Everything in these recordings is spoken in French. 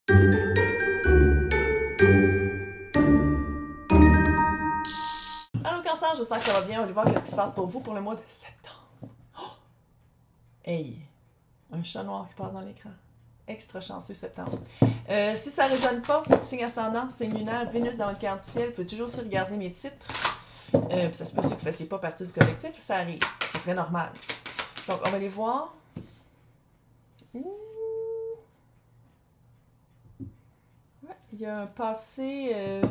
Allô Cancer, j'espère que ça va bien. On va voir ce qui se passe pour vous pour le mois de septembre. Oh! Hey! Un chat noir qui passe dans l'écran. Extra chanceux septembre. Si ça ne résonne pas, signe ascendant, signe lunaire, Vénus dans votre carte du ciel, vous pouvez toujours aussi regarder mes titres. Puis ça se peut aussi que vous ne fassiez pas partie du collectif, ça arrive. Ce serait normal. Donc, on va les voir. Ouais, il y a un passé...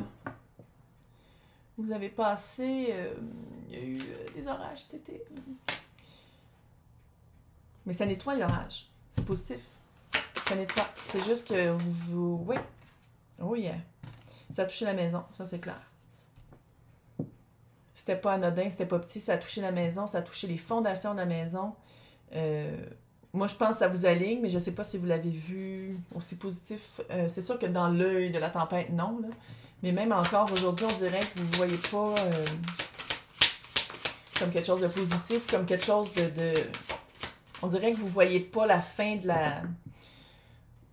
vous avez passé... il y a eu des orages cet été. Mais ça nettoie l'orage. C'est positif. Ça nettoie. C'est juste que vous... Oui. Oh yeah. Ça a touché la maison. Ça, c'est clair. C'était pas anodin, c'était pas petit. Ça a touché la maison. Ça a touché les fondations de la maison. Moi, je pense que ça vous aligne, mais je sais pas si vous l'avez vu aussi positif. C'est sûr que dans l'œil de la tempête, non. Là. Mais même encore aujourd'hui, on dirait que vous ne voyez pas comme quelque chose de positif, comme quelque chose de... On dirait que vous ne voyez pas la fin de la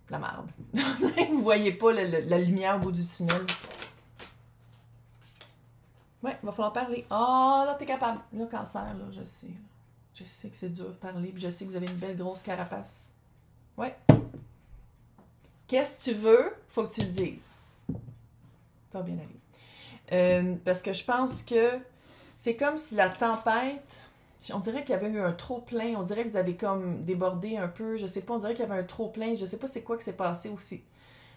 merde. On dirait que vous ne voyez pas la lumière au bout du tunnel. Ouais, il va falloir parler. Oh, là, t'es capable. Là, Cancer, là, je sais. Là. Je sais que c'est dur de parler, puis je sais que vous avez une belle grosse carapace. Ouais. Qu'est-ce que tu veux? Faut que tu le dises. Ça va bien aller. Parce que je pense que c'est comme si la tempête... On dirait qu'il y avait eu un trop-plein. On dirait que vous avez comme débordé un peu. Je sais pas, on dirait qu'il y avait un trop-plein. Je sais pas c'est quoi que s'est passé aussi.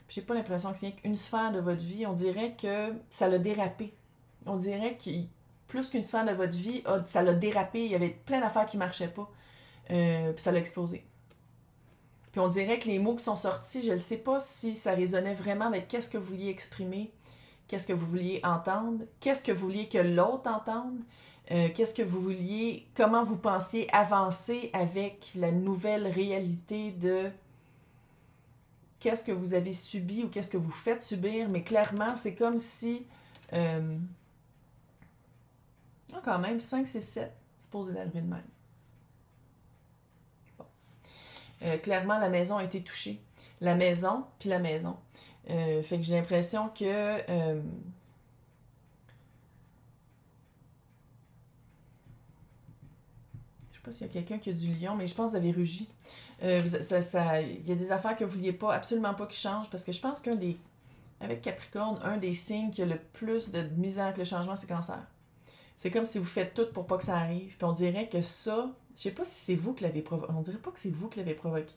J'ai pas l'impression que c'est une sphère de votre vie. On dirait que ça l'a dérapé. On dirait que plus qu'une sphère de votre vie, ça l'a dérapé. Il y avait plein d'affaires qui marchaient pas. Puis ça l'a explosé. Puis on dirait que les mots qui sont sortis, je ne sais pas si ça résonnait vraiment avec qu'est-ce que vous vouliez exprimer, qu'est-ce que vous vouliez entendre, qu'est-ce que vous vouliez que l'autre entende, qu'est-ce que vous vouliez, comment vous pensiez avancer avec la nouvelle réalité de qu'est-ce que vous avez subi ou qu'est-ce que vous faites subir, mais clairement, c'est comme si... quand même, 5, 6, 7, c'est supposé d'arriver de même. Bon. Clairement, la maison a été touchée. La maison, puis la maison. Fait que j'ai l'impression que... je sais pas s'il y a quelqu'un qui a du lion, mais je pense que vous avez rugi. Il y a des affaires que vous ne vouliez pas, absolument pas qui changent, parce que je pense avec Capricorne, un des signes qui a le plus de misère avec le changement, c'est Cancer. C'est comme si vous faites tout pour pas que ça arrive. Puis on dirait que ça, je sais pas si c'est vous qui l'avez provoqué. On dirait pas que c'est vous qui l'avez provoqué.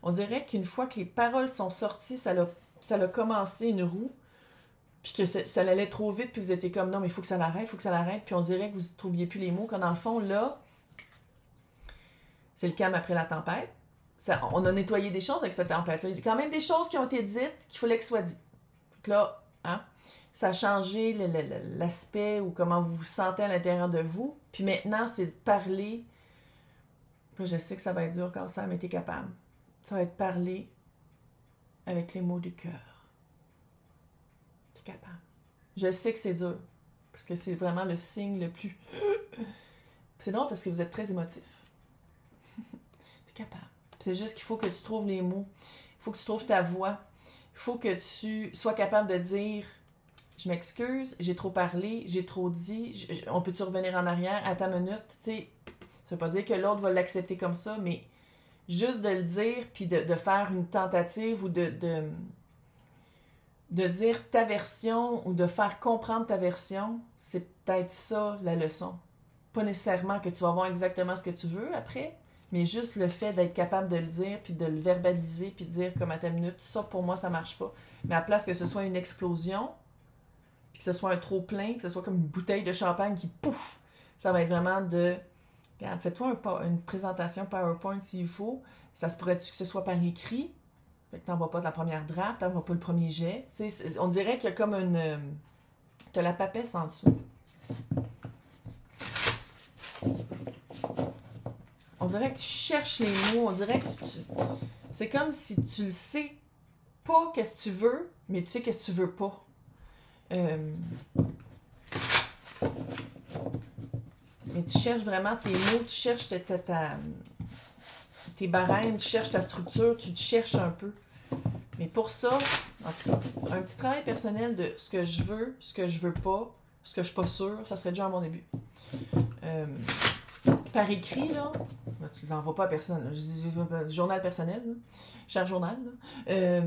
On dirait qu'une fois que les paroles sont sorties, ça l'a commencé une roue. Puis que ça allait trop vite, puis vous étiez comme non, mais il faut que ça l'arrête, il faut que ça l'arrête. Puis on dirait que vous ne trouviez plus les mots. Quand dans le fond, là, c'est le calme après la tempête. On a nettoyé des choses avec cette tempête-là. Il y a quand même des choses qui ont été dites qu'il fallait que ce soit dit. Donc là, hein? Ça a changé l'aspect ou comment vous vous sentez à l'intérieur de vous. Puis maintenant, c'est de parler. Là, je sais que ça va être dur quand ça, mais t'es capable. Ça va être parler avec les mots du cœur. T'es capable. Je sais que c'est dur. Parce que c'est vraiment le signe le plus... C'est drôle parce que vous êtes très émotif. T'es capable. C'est juste qu'il faut que tu trouves les mots. Il faut que tu trouves ta voix. Il faut que tu sois capable de dire... Je m'excuse, j'ai trop parlé, j'ai trop dit, on peut-tu revenir en arrière à ta minute? T'sais, ça veut pas dire que l'autre va l'accepter comme ça, mais juste de le dire, puis de faire une tentative ou de dire ta version ou de faire comprendre ta version, c'est peut-être ça la leçon. Pas nécessairement que tu vas voir exactement ce que tu veux après, mais juste le fait d'être capable de le dire, puis de le verbaliser, puis de dire comme à ta minute, ça pour moi ça marche pas. Mais à la place que ce soit une explosion, puis que ce soit un trop-plein, que ce soit comme une bouteille de champagne qui pouf, ça va être vraiment de... Regarde, fais-toi une présentation PowerPoint s'il faut. Ça se pourrait que ce soit par écrit. Fait que t'envoies pas de la première draft, t'envoies pas le premier jet. On dirait qu'il y a comme une... T'as la papesse en dessous. On dirait que tu cherches les mots. On dirait que c'est comme si tu le sais pas qu'est-ce que tu veux, mais tu sais qu'est-ce que tu veux pas. Mais tu cherches vraiment tes mots, tu cherches tes barèmes, tu cherches ta structure, tu te cherches un peu. Mais pour ça, en tout cas, un petit travail personnel de ce que je veux, ce que je veux pas, ce que je suis pas sûre, ça serait déjà un bon début. Par écrit, là, tu l'envoies pas à personne, là, je dis journal personnel, là, cher journal, là,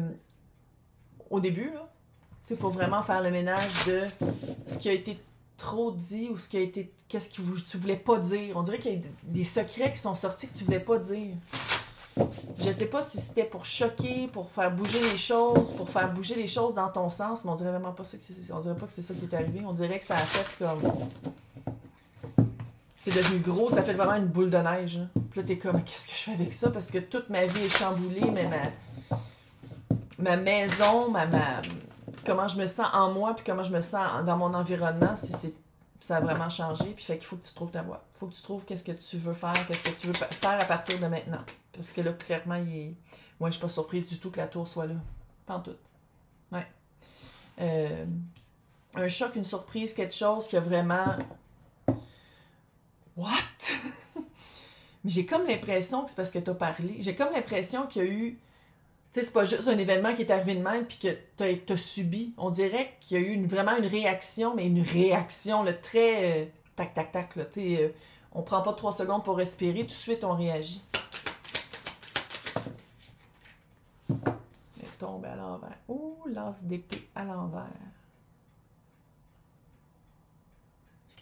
au début, là, tu sais, pour vraiment faire le ménage de ce qui a été trop dit ou ce qui a été, qu'est-ce que tu voulais pas dire. On dirait qu'il y a des secrets qui sont sortis que tu voulais pas dire. Je sais pas si c'était pour choquer, pour faire bouger les choses, pour faire bouger les choses dans ton sens, mais on dirait vraiment pas ça que c'est. On dirait pas que c'est ça qui est arrivé. On dirait que ça a fait comme. C'est devenu gros, ça fait vraiment une boule de neige. Hein. Puis là, t'es comme, qu'est-ce que je fais avec ça? Parce que toute ma vie est chamboulée, mais ma maison, comment je me sens en moi, puis comment je me sens dans mon environnement, ça a vraiment changé. Puis fait qu'il faut que tu trouves ta voie. Il faut que tu trouves qu'est-ce que tu veux faire, qu'est-ce que tu veux faire à partir de maintenant. Parce que là, clairement, moi, je suis pas surprise du tout que la tour soit là. Pas en tout. Ouais. Un choc, une surprise, quelque chose qui a vraiment... What? Mais j'ai comme l'impression que c'est parce que t'as parlé. J'ai comme l'impression qu'il y a eu... Tu sais, c'est pas juste un événement qui est arrivé de même puis que t'as subi. On dirait qu'il y a eu vraiment une réaction, mais une réaction là, très... tac, tac, tac. Là, on prend pas 3 secondes pour respirer, tout de suite on réagit. Elle tombe à l'envers. Ouh, l'as d'épée à l'envers.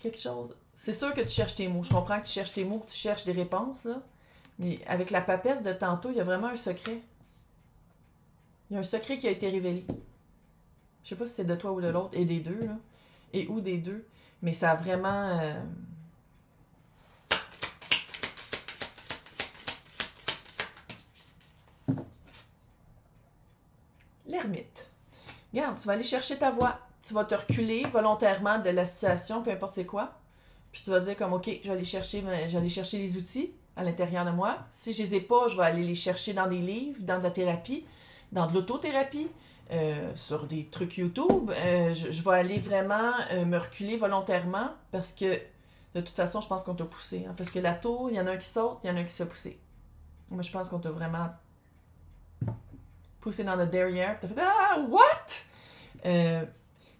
Quelque chose... C'est sûr que tu cherches tes mots. Je comprends que tu cherches tes mots, que tu cherches des réponses, là. Mais avec la papesse de tantôt, il y a vraiment un secret. Il y a un secret qui a été révélé. Je sais pas si c'est de toi ou de l'autre, et des deux, là. Et ou des deux. Mais ça a vraiment... L'ermite. Regarde, tu vas aller chercher ta voix. Tu vas te reculer volontairement de la situation, peu importe c'est quoi. Puis tu vas dire comme, OK, je vais aller chercher les outils à l'intérieur de moi. Si je les ai pas, je vais aller les chercher dans des livres, dans de la thérapie, dans de l'autothérapie, sur des trucs YouTube. Je vais aller vraiment me reculer volontairement parce que, de toute façon, je pense qu'on t'a poussé. Hein, parce que la tour, il y en a un qui saute, il y en a un qui se fait pousser. Moi, je pense qu'on t'a vraiment poussé dans le derrière. T'as fait « Ah, what? »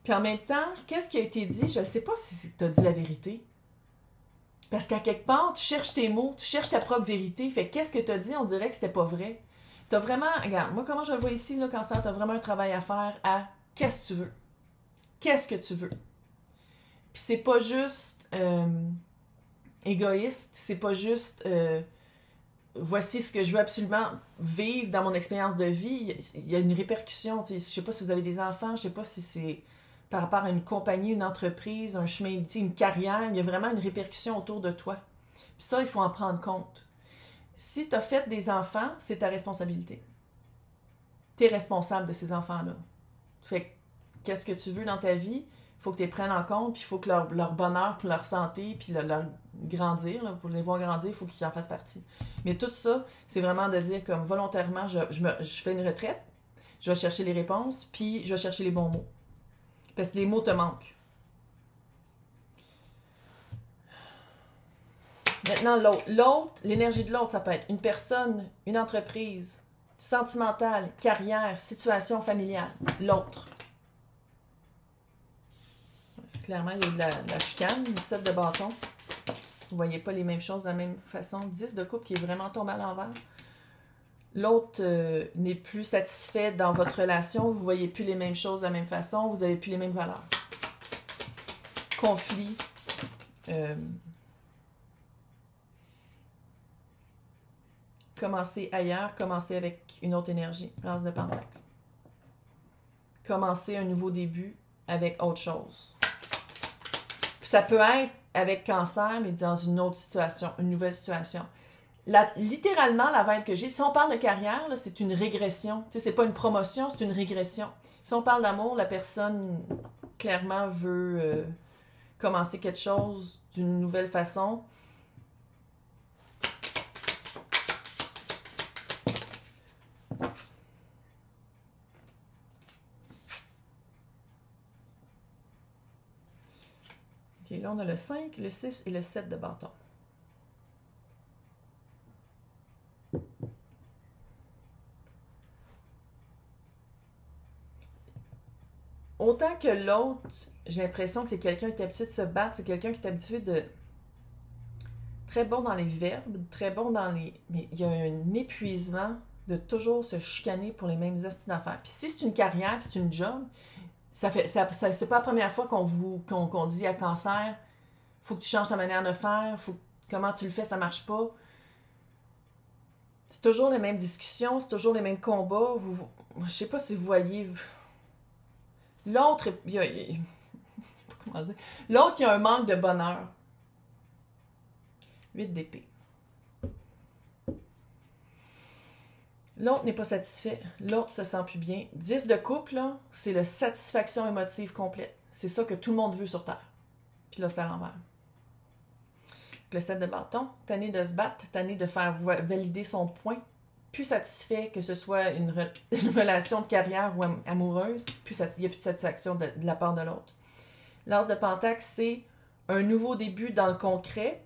Puis en même temps, qu'est-ce qui a été dit? Je ne sais pas si t'as dit la vérité. Parce qu'à quelque part, tu cherches tes mots, tu cherches ta propre vérité. Fait qu'est-ce que t'as dit? On dirait que c'était pas vrai. T'as vraiment... Regarde, moi, comment je le vois ici, là, Cancer, t'as vraiment un travail à faire à qu'est-ce que tu veux? Qu'est-ce que tu veux? Puis c'est pas juste égoïste, c'est pas juste voici ce que je veux absolument vivre dans mon expérience de vie. Il y a une répercussion. Je sais pas si vous avez des enfants, je sais pas si c'est par rapport à une compagnie, une entreprise, un chemin, une carrière. Il y a vraiment une répercussion autour de toi. Puis ça, il faut en prendre compte. Si tu as fait des enfants, c'est ta responsabilité. Tu es responsable de ces enfants-là. Fait que, qu'est-ce que tu veux dans ta vie? Il faut que tu les prennes en compte, puis il faut que leur bonheur, puis leur santé, puis leur grandir, là, pour les voir grandir, il faut qu'ils en fassent partie. Mais tout ça, c'est vraiment de dire comme volontairement, je fais une retraite, je vais chercher les réponses, puis je vais chercher les bons mots. Parce que les mots te manquent. Maintenant, l'autre, l'énergie de l'autre, ça peut être une personne, une entreprise, sentimentale, carrière, situation familiale. L'autre. Clairement, il y a de la chicane, une 7 de bâton. Vous voyez pas les mêmes choses de la même façon. 10 de coupe qui est vraiment tombé à l'envers. L'autre n'est plus satisfait dans votre relation. Vous voyez plus les mêmes choses de la même façon. Vous avez plus les mêmes valeurs. Conflit. Commencer ailleurs. Commencer avec une autre énergie. Lance de pentacle. Commencer un nouveau début avec autre chose. Puis ça peut être avec cancer, mais dans une autre situation, une nouvelle situation. Littéralement, la vibe que j'ai, si on parle de carrière, là, c'est une régression. Tu sais, c'est pas une promotion, c'est une régression. Si on parle d'amour, la personne, clairement, veut commencer quelque chose d'une nouvelle façon. OK, là, on a le 5, le 6 et le 7 de bâton. autant que l'autre, j'ai l'impression que c'est quelqu'un qui est habitué de se battre, c'est quelqu'un qui est habitué de... Très bon dans les verbes, très bon dans les... Mais il y a un épuisement de toujours se chicaner pour les mêmes astuces d'affaires. Puis si c'est une carrière, puis c'est une job, c'est pas la première fois qu'on dit à Cancer, faut que tu changes ta manière de faire, comment tu le fais, ça marche pas. C'est toujours les mêmes discussions, c'est toujours les mêmes combats. Je sais pas si vous voyez... L'autre, l'autre, il y a un manque de bonheur. 8 d'épée. L'autre n'est pas satisfait. L'autre se sent plus bien. 10 de coupe, là, c'est la satisfaction émotive complète. C'est ça que tout le monde veut sur Terre. Puis là, c'est à l'envers. Le 7 de bâton, tanné de se battre, tanné de faire valider son point. Plus satisfait, que ce soit une relation de carrière ou amoureuse, il n'y a plus de satisfaction de la part de l'autre. L'as de pentacle, c'est un nouveau début dans le concret.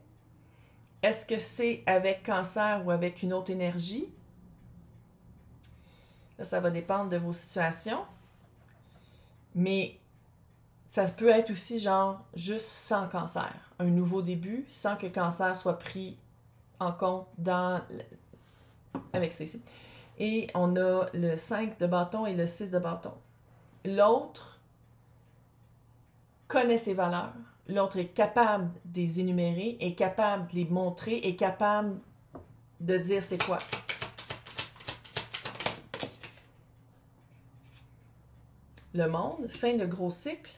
Est-ce que c'est avec Cancer ou avec une autre énergie? Là, ça va dépendre de vos situations. Mais ça peut être aussi genre juste sans Cancer. Un nouveau début, sans que Cancer soit pris en compte avec ça ici. Et on a le 5 de bâton et le 6 de bâton. L'autre connaît ses valeurs. L'autre est capable de les énumérer, est capable de les montrer, est capable de dire c'est quoi. Le monde, fin de gros cycle.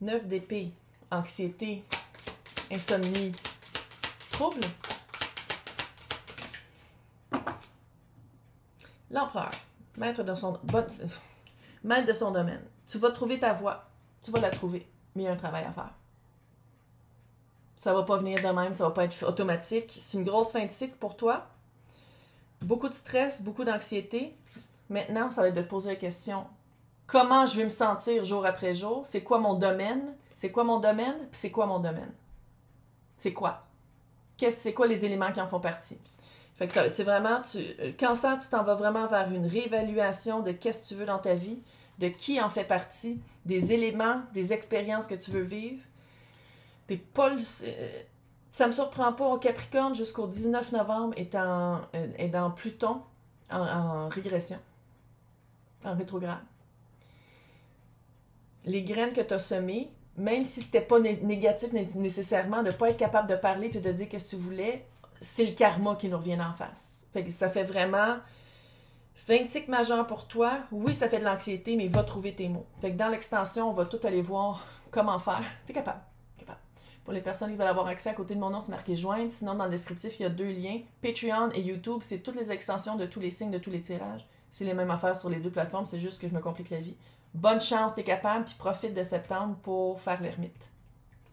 9 d'épée, anxiété, insomnie, trouble. L'empereur, maître de son domaine. Tu vas trouver ta voie. Tu vas la trouver. Mais il y a un travail à faire. Ça va pas venir de même, ça va pas être automatique. C'est une grosse fin de cycle pour toi. Beaucoup de stress, beaucoup d'anxiété. Maintenant, ça va être de te poser la question. Comment je vais me sentir jour après jour? C'est quoi mon domaine? C'est quoi mon domaine? Puis c'est quoi mon domaine? C'est quoi? C'est quoi les éléments qui en font partie? Fait que c'est vraiment, Cancer, tu t'en vas vraiment vers une réévaluation de qu'est-ce que tu veux dans ta vie, de qui en fait partie, des éléments, des expériences que tu veux vivre. Ça me surprend pas, au Capricorne, jusqu'au 19 novembre, est dans Pluton en régression, en rétrograde. Les graines que tu as semées, même si c'était pas négatif nécessairement, de ne pas être capable de parler et de dire qu'est-ce que tu voulais, c'est le karma qui nous revient en face. Fait que ça fait vraiment fin de cycle majeur pour toi. Oui, ça fait de l'anxiété, mais va trouver tes mots. Fait que dans l'extension, on va tout aller voir comment faire. T'es capable. Pour les personnes qui veulent avoir accès, à côté de mon nom, c'est marqué joindre. Sinon, dans le descriptif, il y a 2 liens. Patreon et YouTube, c'est toutes les extensions de tous les signes, de tous les tirages. C'est les mêmes affaires sur les 2 plateformes, c'est juste que je me complique la vie. Bonne chance, t'es capable, puis profite de septembre pour faire l'ermite.